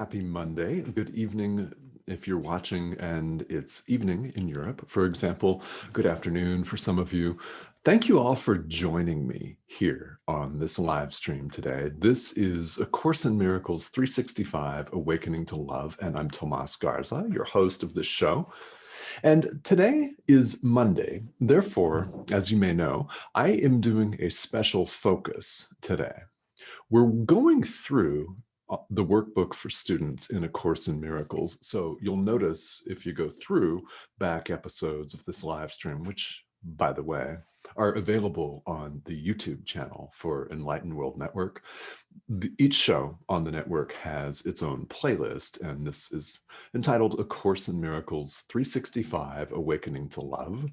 Happy Monday. Good evening if you're watching and it's evening in Europe, for example. Good afternoon for some of you. Thank you all for joining me here on this live stream today. This is A Course in Miracles 365, Awakening to Love, and I'm Tomas Garza, your host of this show. And today is Monday. Therefore, as you may know, I am doing a special focus today. We're going through the workbook for students in A Course in Miracles. So you'll notice if you go through back episodes of this live stream, which, by the way, are available on the YouTube channel for Enlightened World Network. Each show on the network has its own playlist, and this is entitled A Course in Miracles 365, Awakening to Love.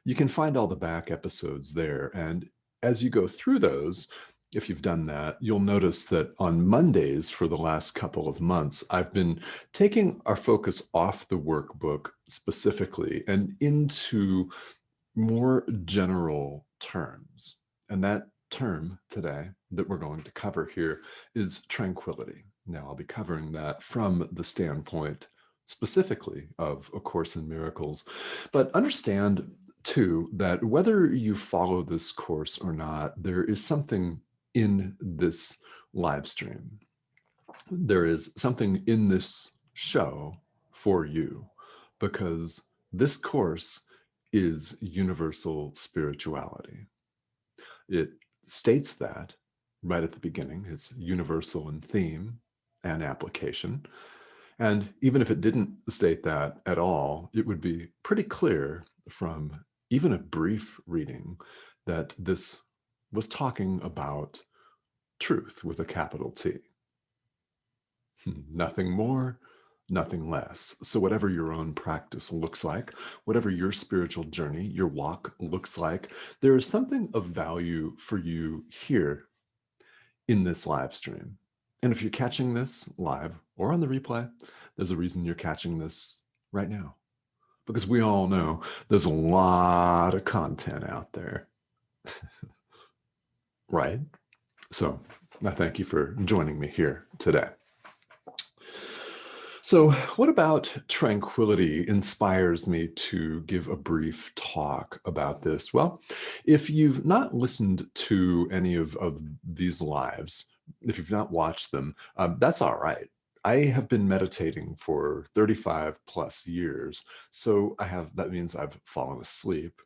You can find all the back episodes there, and as you go through those, if you've done that, you'll notice that on Mondays for the last couple of months, I've been taking our focus off the workbook specifically and into more general terms. And that term today that we're going to cover here is tranquility. Now, I'll be covering that from the standpoint specifically of A Course in Miracles, but understand too that whether you follow this course or not, there is something in this live stream. There is something in this show for you, because this course is universal spirituality. It states that right at the beginning. It's universal in theme and application. And even if it didn't state that at all, it would be pretty clear from even a brief reading that this was talking about truth with a capital T. Nothing more, nothing less. So whatever your own practice looks like, whatever your spiritual journey, your walk looks like, there is something of value for you here in this live stream. And if you're catching this live or on the replay, there's a reason you're catching this right now. Because we all know there's a lot of content out there. Right? So I thank you for joining me here today. So what about tranquility inspires me to give a brief talk about this? Well, if you've not listened to any of these lives, if you've not watched them, that's all right. I have been meditating for 35 plus years. So that means I've fallen asleep,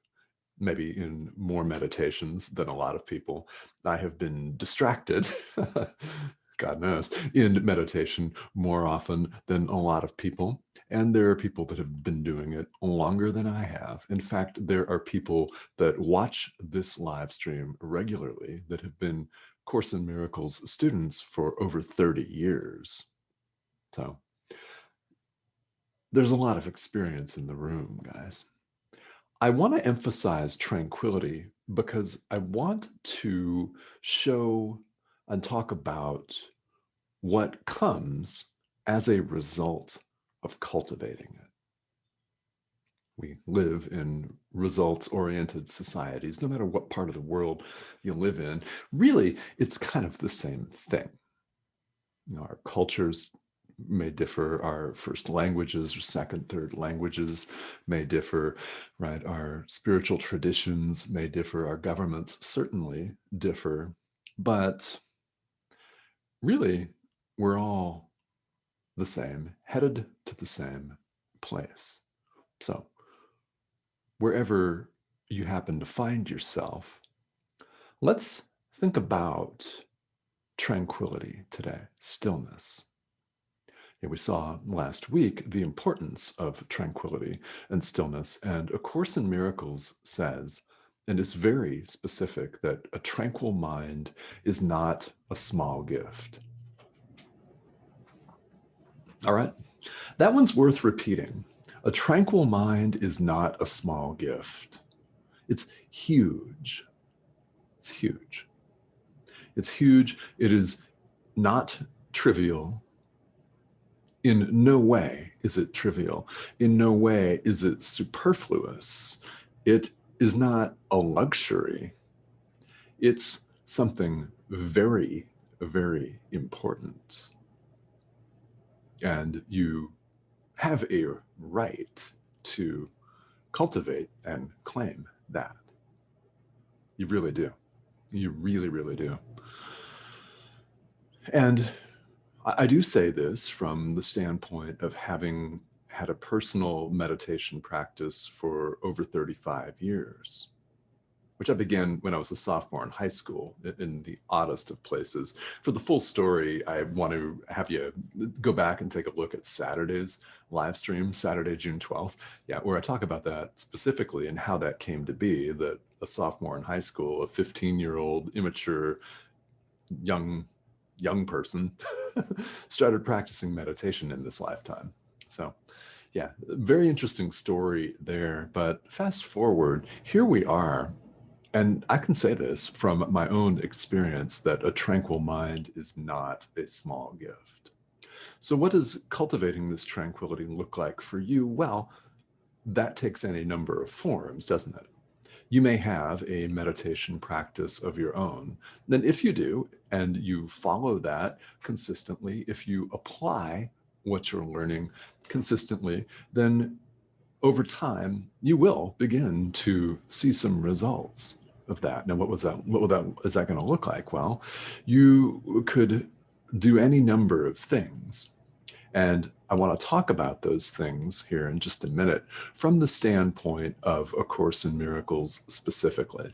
maybe in more meditations than a lot of people. I have been distracted, God knows, in meditation more often than a lot of people. And there are people that have been doing it longer than I have. In fact, there are people that watch this live stream regularly that have been Course in Miracles students for over 30 years. So there's a lot of experience in the room, guys. I want to emphasize tranquility because I want to show and talk about what comes as a result of cultivating it. We live in results-oriented societies, no matter what part of the world you live in. Really, it's kind of the same thing. Our cultures may differ, our first languages or second, third languages may differ, right? Our spiritual traditions may differ, our governments certainly differ, but really, we're all the same, headed to the same place. So wherever you happen to find yourself, let's think about tranquility today, stillness. Yeah, we saw last week the importance of tranquility and stillness, and A Course in Miracles says, and is very specific, that a tranquil mind is not a small gift. All right, that one's worth repeating. A tranquil mind is not a small gift. It's huge. It's huge. It's huge. It is not trivial. In no way is it trivial. In no way is it superfluous. It is not a luxury. It's something very, very important. And you have a right to cultivate and claim that. You really do. You really, really do. And I do say this from the standpoint of having had a personal meditation practice for over 35 years, which I began when I was a sophomore in high school in the oddest of places. For the full story, I want to have you go back and take a look at Saturday's live stream, Saturday, June 12th. Yeah, where I talk about that specifically and how that came to be, that a sophomore in high school, a 15-year-old immature young person started practicing meditation in this lifetime. So yeah, very interesting story there. But fast forward, here we are. And I can say this from my own experience that a tranquil mind is not a small gift. So, what does cultivating this tranquility look like for you? Well, that takes any number of forms, doesn't it? You may have a meditation practice of your own. Then, if you do, and you follow that consistently, if you apply what you're learning consistently, then over time, you will begin to see some results of that. Now, is that going to look like? Well, you could do any number of things. And I want to talk about those things here in just a minute from the standpoint of A Course in Miracles specifically.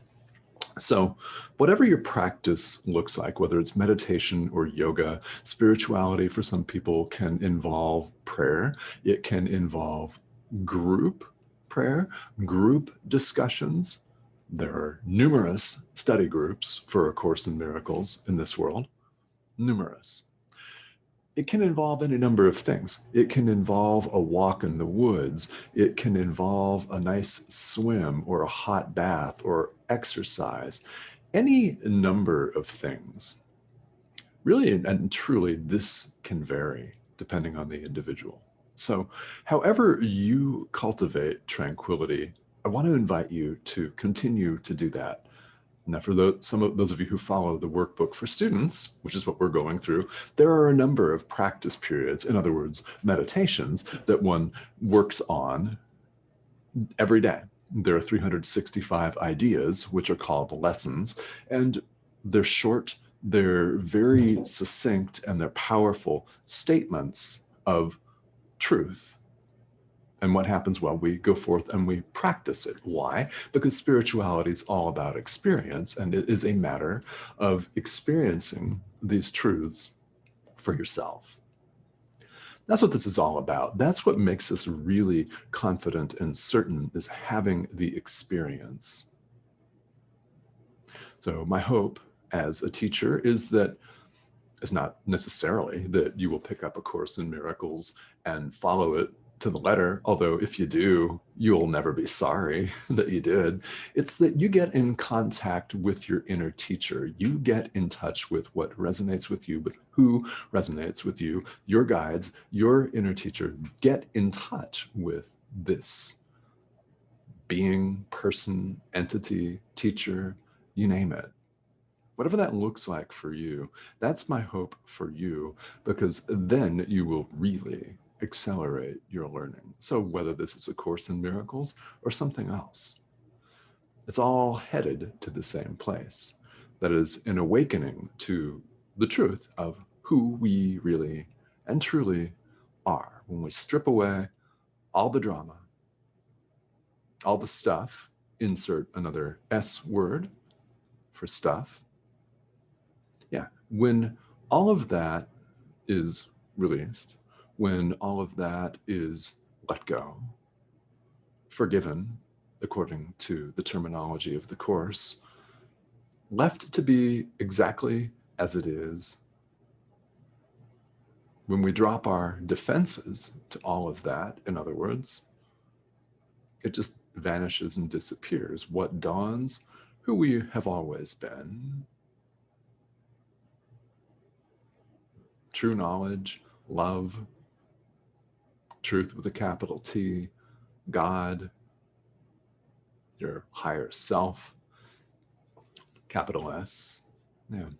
So, whatever your practice looks like, whether it's meditation or yoga, spirituality for some people can involve prayer, it can involve group prayer, group discussions. There are numerous study groups for A Course in Miracles in this world, numerous. It can involve any number of things. It can involve a walk in the woods. It can involve a nice swim or a hot bath or exercise. Any number of things. Really and truly, this can vary depending on the individual. So, however you cultivate tranquility, I want to invite you to continue to do that. Now, for some of those of you who follow the workbook for students, which is what we're going through, there are a number of practice periods, in other words, meditations that one works on every day. There are 365 ideas, which are called lessons, and they're short, they're very succinct, and they're powerful statements of truth. And what happens? Well, we go forth and we practice it. Why? Because spirituality is all about experience, and it is a matter of experiencing these truths for yourself. That's what this is all about. That's what makes us really confident and certain, is having the experience. So my hope as a teacher is not necessarily that you will pick up A Course in Miracles and follow it to the letter, although if you do, you'll never be sorry that you did. It's that you get in contact with your inner teacher. You get in touch with what resonates with you, with who resonates with you, your guides, your inner teacher. Get in touch with this being, person, entity, teacher, you name it. Whatever that looks like for you, that's my hope for you, because then you will really accelerate your learning. So whether this is A Course in Miracles or something else, it's all headed to the same place. That is an awakening to the truth of who we really and truly are. When we strip away all the drama, all the stuff, insert another S word for stuff. Yeah, when all of that is released, when all of that is let go, forgiven, according to the terminology of the Course, left to be exactly as it is, when we drop our defenses to all of that, in other words, it just vanishes and disappears. What dawns? Who we have always been. True knowledge, love, truth with a capital T, God, your higher self, capital S. Yeah.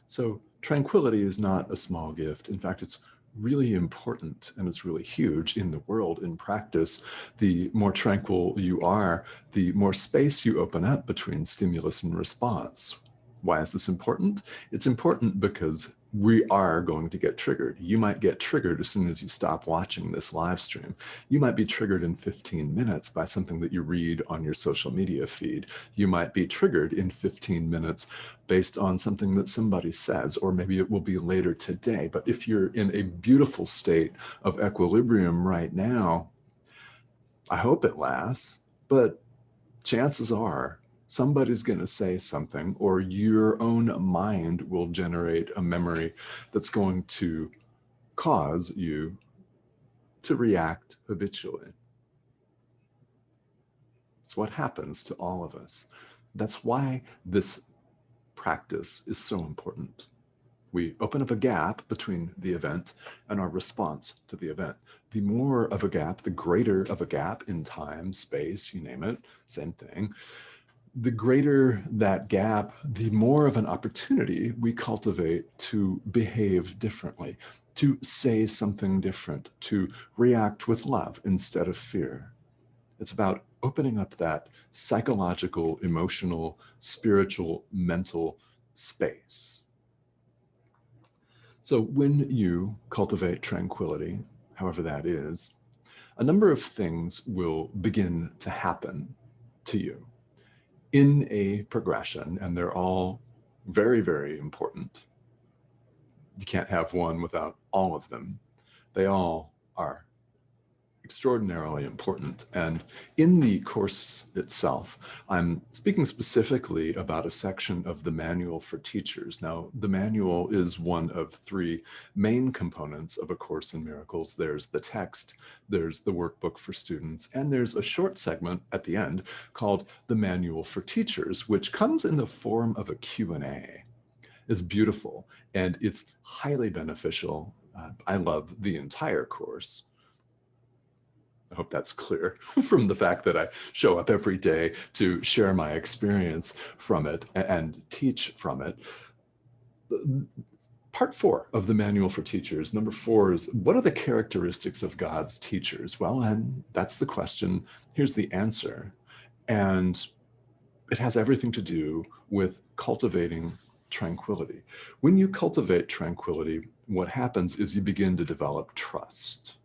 So tranquility is not a small gift. In fact, it's really important and it's really huge in the world in practice. The more tranquil you are, the more space you open up between stimulus and response. Why is this important? It's important because we are going to get triggered. You might get triggered as soon as you stop watching this live stream. You might be triggered in 15 minutes by something that you read on your social media feed. You might be triggered in 15 minutes based on something that somebody says, or maybe it will be later today. But if you're in a beautiful state of equilibrium right now, I hope it lasts, but chances are somebody's going to say something, or your own mind will generate a memory that's going to cause you to react habitually. It's what happens to all of us. That's why this practice is so important. We open up a gap between the event and our response to the event. The more of a gap, the greater of a gap in time, space, you name it, same thing. The greater that gap, the more of an opportunity we cultivate to behave differently, to say something different, to react with love instead of fear. It's about opening up that psychological, emotional, spiritual, mental space. So when you cultivate tranquility, however that is, a number of things will begin to happen to you in a progression, and they're all very, very important. You can't have one without all of them. They all are extraordinarily important. And in the course itself, I'm speaking specifically about a section of the manual for teachers. Now, the manual is one of three main components of A Course in Miracles. There's the text, there's the workbook for students, and there's a short segment at the end called the Manual for Teachers, which comes in the form of a Q&A. It's beautiful and it's highly beneficial. I love the entire course. I hope that's clear from the fact that I show up every day to share my experience from it and teach from it. Part 4 of the Manual for Teachers, number 4 is, what are the characteristics of God's teachers? Well, and that's the question. Here's the answer. And it has everything to do with cultivating tranquility. When you cultivate tranquility, what happens is you begin to develop trust.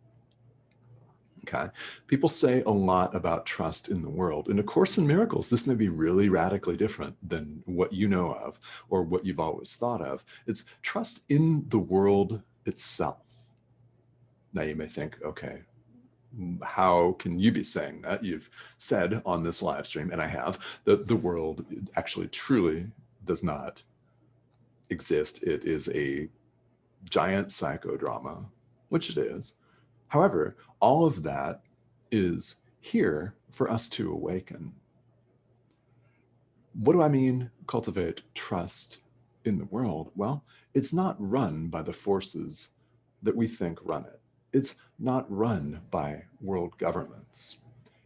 Okay. People say a lot about trust in the world. In A Course in Miracles, this may be really radically different than what you know of or what you've always thought of. It's trust in the world itself. Now you may think, okay, how can you be saying that? You've said on this live stream, and I have, that the world actually truly does not exist. It is a giant psychodrama, which it is. However, all of that is here for us to awaken. What do I mean, cultivate trust in the world? Well, it's not run by the forces that we think run it. It's not run by world governments.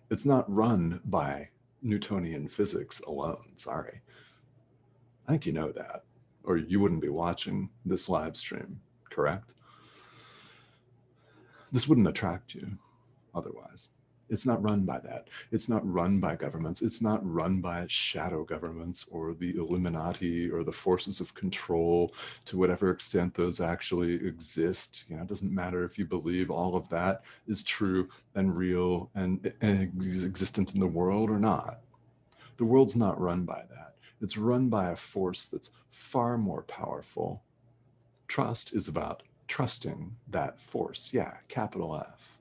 It's not run by Newtonian physics alone. Sorry. I think you know that, or you wouldn't be watching this live stream, correct? This wouldn't attract you otherwise. It's not run by that. It's not run by governments. It's not run by shadow governments or the Illuminati or the forces of control, to whatever extent those actually exist. You know, it doesn't matter if you believe all of that is true and real and existent in the world or not. The world's not run by that. It's run by a force that's far more powerful. Trust is about trusting that force. Yeah, capital F.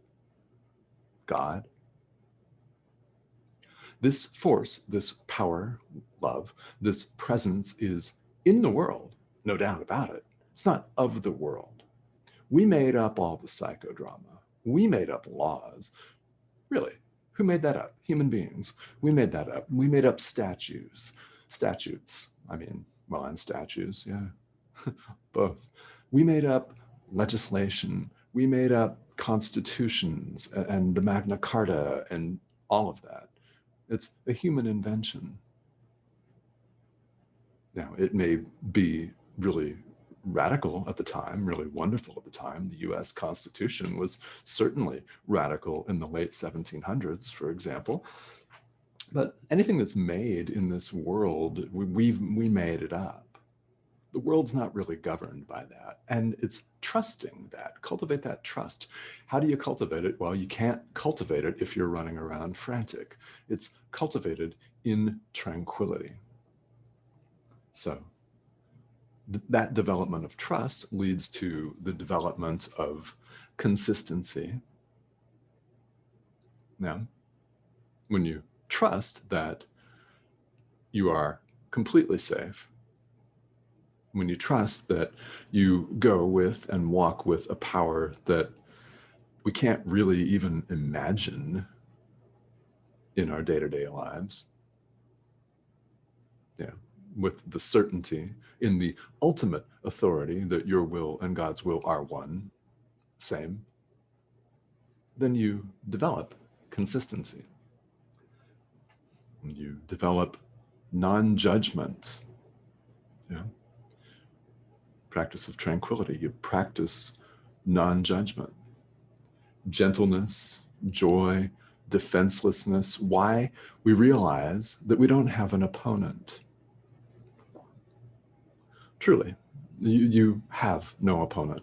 God. This force, this power, love, this presence is in the world, no doubt about it. It's not of the world. We made up all the psychodrama. We made up laws. Really, who made that up? Human beings. We made that up. We made up statutes. And statues, yeah, both. We made up legislation. We made up constitutions and the Magna Carta and all of that. It's a human invention. Now, it may be really radical at the time, really wonderful at the time. The US Constitution was certainly radical in the late 1700s, for example. But anything that's made in this world, we made it up. The world's not really governed by that. And it's trusting that, cultivate that trust. How do you cultivate it? Well, you can't cultivate it if you're running around frantic. It's cultivated in tranquility. So that development of trust leads to the development of consistency. Now, when you trust that you are completely safe, when you trust that you go with and walk with a power that we can't really even imagine in our day-to-day lives, yeah, with the certainty in the ultimate authority that your will and God's will are one, same, then you develop consistency. You develop non-judgment, yeah, practice of tranquility. You practice non-judgment, gentleness, joy, defenselessness. Why? We realize that we don't have an opponent. Truly, you have no opponent.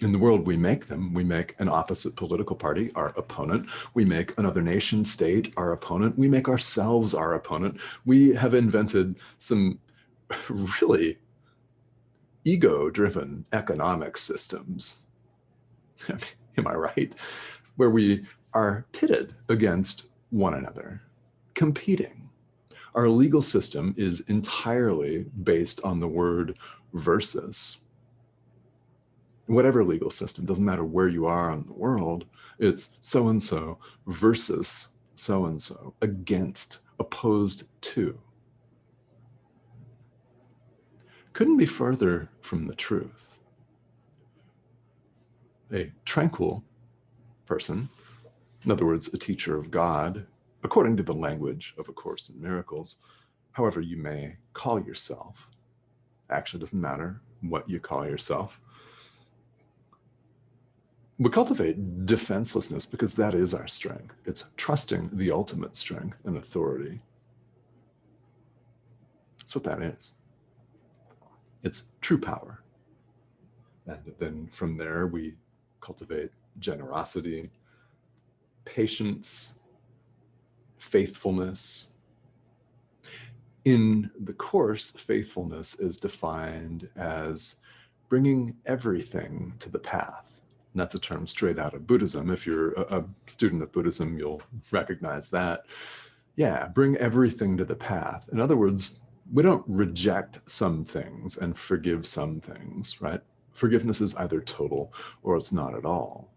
In the world, we make them. We make an opposite political party our opponent. We make another nation state our opponent. We make ourselves our opponent. We have invented some really ego-driven economic systems. Am I right? Where we are pitted against one another, competing. Our legal system is entirely based on the word versus. Whatever legal system, doesn't matter where you are in the world, it's so-and-so versus so-and-so, against, opposed to. Couldn't be further from the truth. A tranquil person, in other words, a teacher of God, according to the language of A Course in Miracles, however you may call yourself, actually doesn't matter what you call yourself. We cultivate defenselessness because that is our strength. It's trusting the ultimate strength and authority. That's what that is. It's true power. And then from there, we cultivate generosity, patience, faithfulness. In the Course, faithfulness is defined as bringing everything to the path. And that's a term straight out of Buddhism. If you're a student of Buddhism, you'll recognize that. Yeah, bring everything to the path. In other words, we don't reject some things and forgive some things, right? Forgiveness is either total or it's not at all.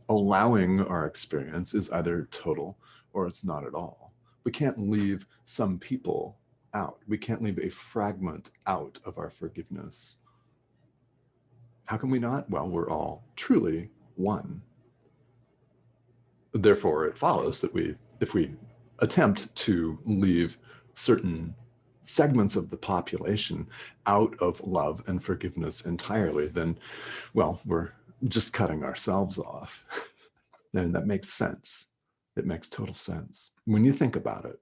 Allowing our experience is either total or it's not at all. We can't leave some people out. We can't leave a fragment out of our forgiveness. How can we not? Well, we're all truly one. Therefore, it follows that if we attempt to leave certain segments of the population out of love and forgiveness entirely, then, well, we're just cutting ourselves off. And that makes sense. It makes total sense. When you think about it,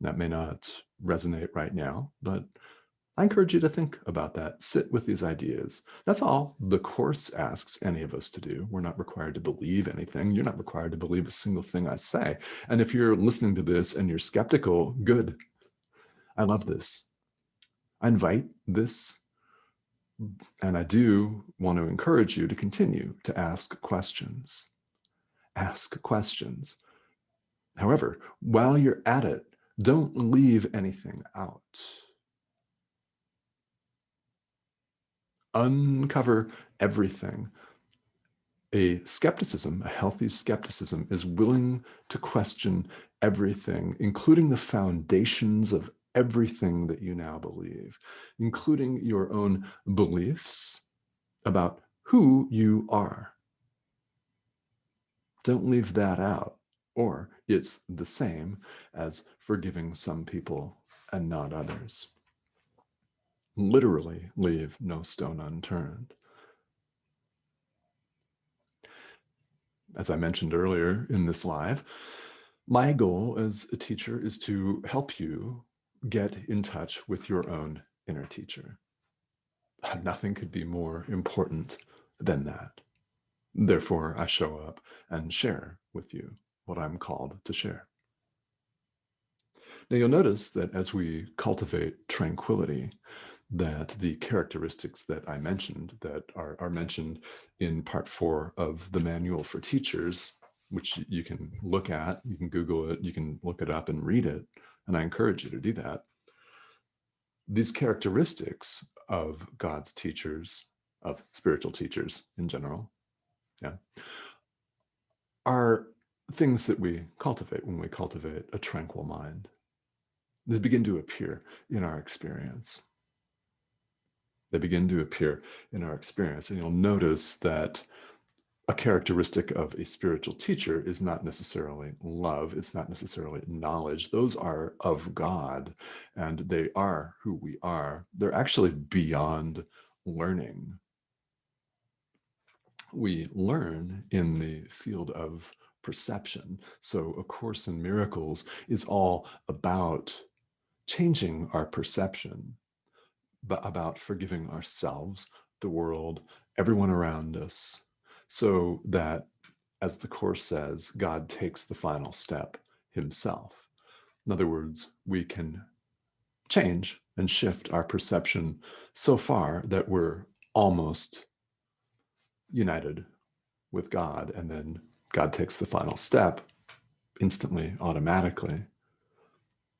that may not resonate right now, but I encourage you to think about that. Sit with these ideas. That's all the Course asks any of us to do. We're not required to believe anything. You're not required to believe a single thing I say. And if you're listening to this and you're skeptical, good. I love this. I invite this, and I do want to encourage you to continue to ask questions. Ask questions. However, while you're at it, don't leave anything out. Uncover everything. A skepticism, a healthy skepticism, is willing to question everything, including the foundations of everything that you now believe, including your own beliefs about who you are. Don't leave that out, or it's the same as forgiving some people and not others. literally leave no stone unturned. As I mentioned earlier in this live, my goal as a teacher is to help you get in touch with your own inner teacher. Nothing could be more important than that. Therefore, I show up and share with you what I'm called to share. Now, you'll notice that as we cultivate tranquility, that the characteristics that I mentioned, that are mentioned in part 4 of the manual for teachers, which you can look at, you can Google it, you can look it up and read it, and I encourage you to do that. These characteristics of God's teachers, of spiritual teachers in general, yeah, are things that we cultivate when we cultivate a tranquil mind. They begin to appear in our experience. They begin to appear in our experience. And you'll notice that a characteristic of a spiritual teacher is not necessarily love, it's not necessarily knowledge. Those are of God, and they are who we are. They're actually beyond learning. We learn in the field of perception. So A Course in Miracles is all about changing our perception, but about forgiving ourselves, the world, everyone around us, so that, as the Course says, God takes the final step himself. In other words, we can change and shift our perception so far that we're almost united with God, and then God takes the final step instantly, automatically.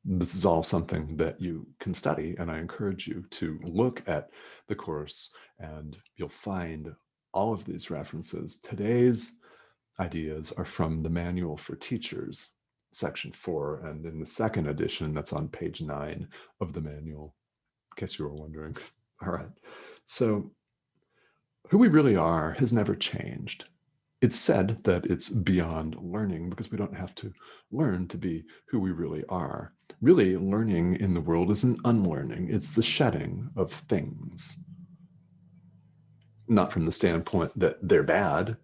This is all something that you can study, and I encourage you to look at the Course, and you'll find all of these references. Today's ideas are from the Manual for Teachers, section 4, and in the second edition, that's on page 9 of the manual, in case you were wondering. All right. So who we really are has never changed. It's said that it's beyond learning because we don't have to learn to be who we really are. Really, learning in the world is an unlearning. It's the shedding of things. Not from the standpoint that they're bad,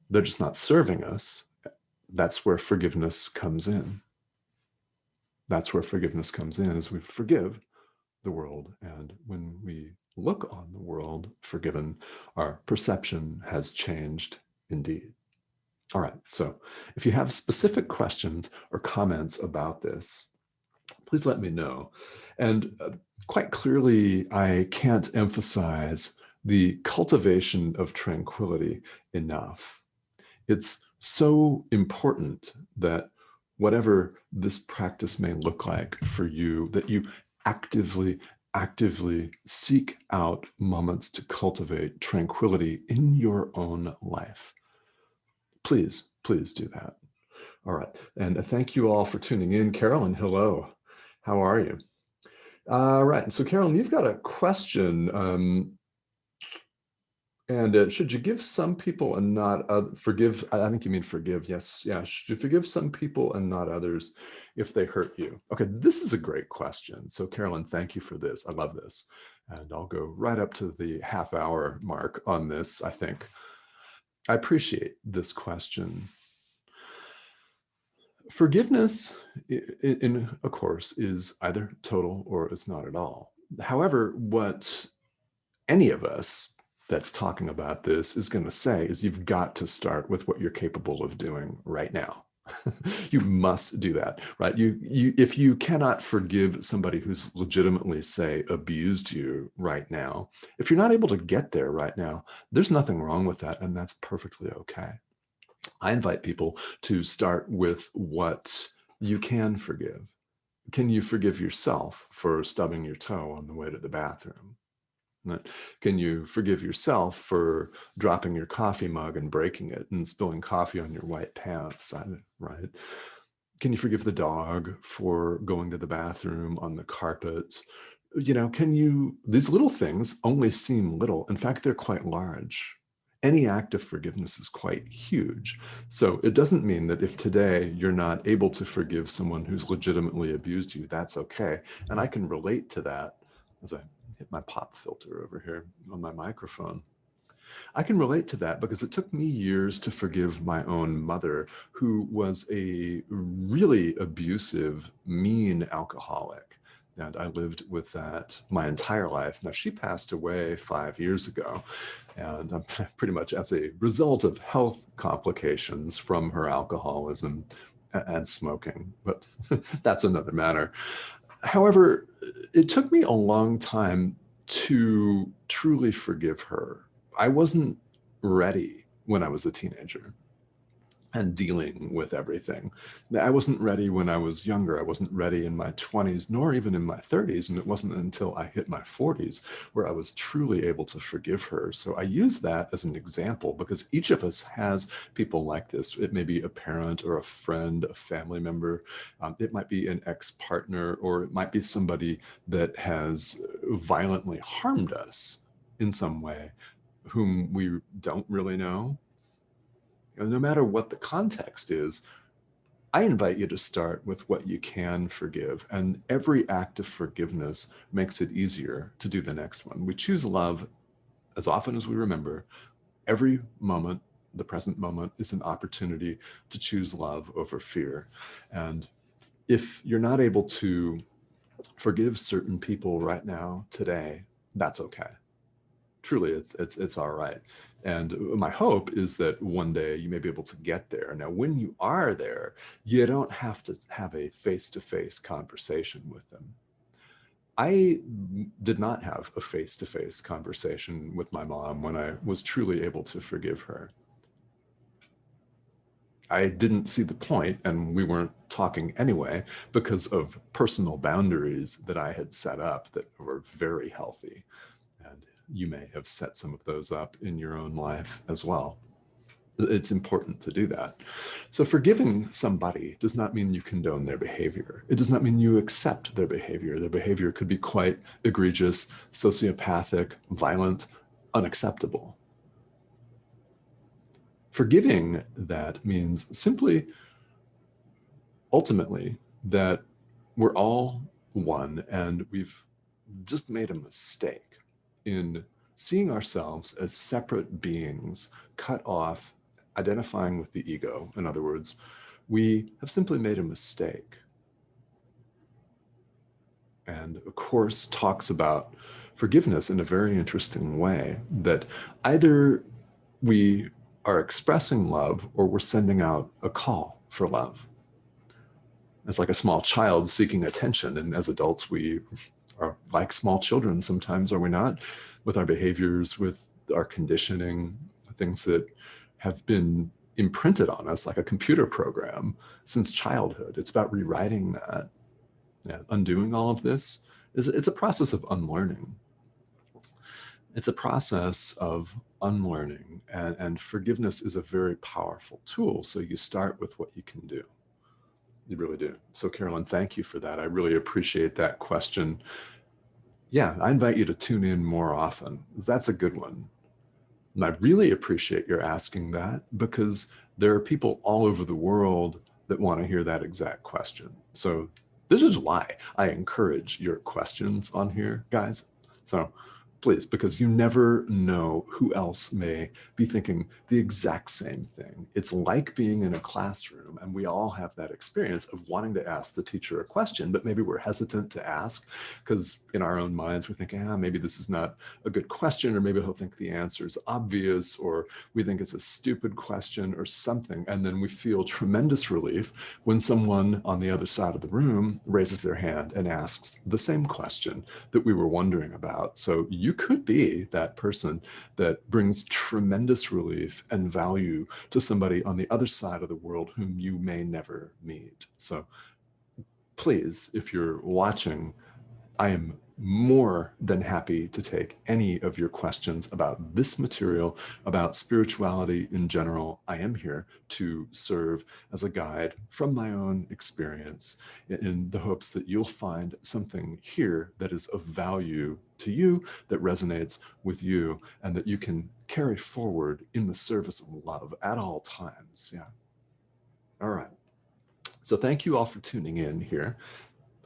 they're just not serving us. That's where forgiveness comes in. That's where forgiveness comes in, as we forgive the world. And when we look on the world forgiven, our perception has changed indeed. All right, so if you have specific questions or comments about this, please let me know. And quite clearly, I can't emphasize the cultivation of tranquility enough. It's so important that whatever this practice may look like for you, that you actively seek out moments to cultivate tranquility in your own life. Please do that. All right. And thank you all for tuning in. Carolyn, hello. How are you? All right. So Carolyn, you've got a question. And should you give some people and not forgive? I think you mean forgive. Yes. Yeah. Should you forgive some people and not others if they hurt you? Okay. This is a great question. So Carolyn, thank you for this. I love this. And I'll go right up to the half-hour mark on this, I think. I appreciate this question. Forgiveness in a course is either total or it's not at all. However, what any of us that's talking about this is going to say is you've got to start with what you're capable of doing right now. You must do that, right? If you cannot forgive somebody who's legitimately, say, abused you right now, if you're not able to get there right now, there's nothing wrong with that, and that's perfectly okay. I invite people to start with what you can forgive. Can you forgive yourself for stubbing your toe on the way to the bathroom? Can you forgive yourself for dropping your coffee mug and breaking it and spilling coffee on your white pants, right? Can you forgive the dog for going to the bathroom on the carpet? These little things only seem little. In fact, they're quite large. Any act of forgiveness is quite huge. So it doesn't mean that if today you're not able to forgive someone who's legitimately abused you, that's okay. And I can relate to that. as I hit my pop filter over here on my microphone. I can relate to that because it took me years to forgive my own mother, who was a really abusive, mean alcoholic. And I lived with that my entire life. Now, she passed away 5 years ago, and pretty much as a result of health complications from her alcoholism and smoking. But that's another matter. However, it took me a long time to truly forgive her. I wasn't ready when I was a teenager and dealing with everything. I wasn't ready when I was younger. I wasn't ready in my 20s, nor even in my 30s. And it wasn't until I hit my 40s where I was truly able to forgive her. So I use that as an example because each of us has people like this. It may be a parent or a friend, a family member. It might be an ex-partner, or it might be somebody that has violently harmed us in some way, whom we don't really know. No matter what the context is, I invite you to start with what you can forgive. And every act of forgiveness makes it easier to do the next one. We choose love as often as we remember. Every moment, the present moment, is an opportunity to choose love over fear. And if you're not able to forgive certain people right now, today, that's okay. Truly, it's all right. And my hope is that one day you may be able to get there. Now, when you are there, you don't have to have a face-to-face conversation with them. I did not have a face-to-face conversation with my mom when I was truly able to forgive her. I didn't see the point, and we weren't talking anyway because of personal boundaries that I had set up that were very healthy. And you may have set some of those up in your own life as well. It's important to do that. So forgiving somebody does not mean you condone their behavior. It does not mean you accept their behavior. Their behavior could be quite egregious, sociopathic, violent, unacceptable. Forgiving that means simply, ultimately, that we're all one and we've just made a mistake in seeing ourselves as separate beings, cut off, identifying with the ego. In other words, we have simply made a mistake. And of course, talks about forgiveness in a very interesting way, that either we are expressing love or we're sending out a call for love. It's like a small child seeking attention. And as adults, we are like small children sometimes, are we not? With our behaviors, with our conditioning, things that have been imprinted on us like a computer program since childhood. It's about rewriting that. Undoing all of this it's a process of unlearning. It's a process of unlearning, and forgiveness is a very powerful tool. So you start with what you can do. You really do. So Carolyn, thank you for that. I really appreciate that question. Yeah, I invite you to tune in more often, because that's a good one. And I really appreciate your asking that, because there are people all over the world that want to hear that exact question. So this is why I encourage your questions on here, guys. So please, because you never know who else may be thinking the exact same thing. It's like being in a classroom, and we all have that experience of wanting to ask the teacher a question, but maybe we're hesitant to ask because in our own minds we're thinking, maybe this is not a good question, or maybe he'll think the answer is obvious, or we think it's a stupid question or something. And then we feel tremendous relief when someone on the other side of the room raises their hand and asks the same question that we were wondering about. So you could be that person that brings tremendous relief and value to somebody on the other side of the world whom you may never meet. So please, if you're watching, I am more than happy to take any of your questions about this material, about spirituality in general. I am here to serve as a guide from my own experience, in the hopes that you'll find something here that is of value to you, that resonates with you, and that you can carry forward in the service of love at all times. Yeah. All right. So thank you all for tuning in here.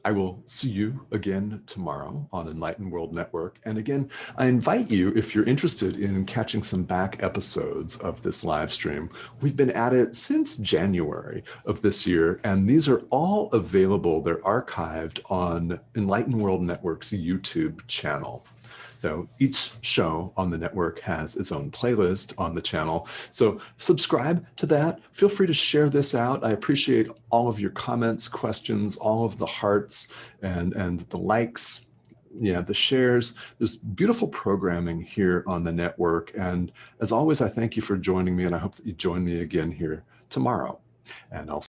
I will see you again tomorrow on Enlightened World Network. And again, I invite you, if you're interested in catching some back episodes of this live stream, we've been at it since January of this year, and these are all available. They're archived on Enlightened World Network's YouTube channel. So each show on the network has its own playlist on the channel. So subscribe to that. Feel free to share this out. I appreciate all of your comments, questions, all of the hearts and the likes, yeah, the shares. There's beautiful programming here on the network. And as always, I thank you for joining me, and I hope that you join me again here tomorrow. And I'll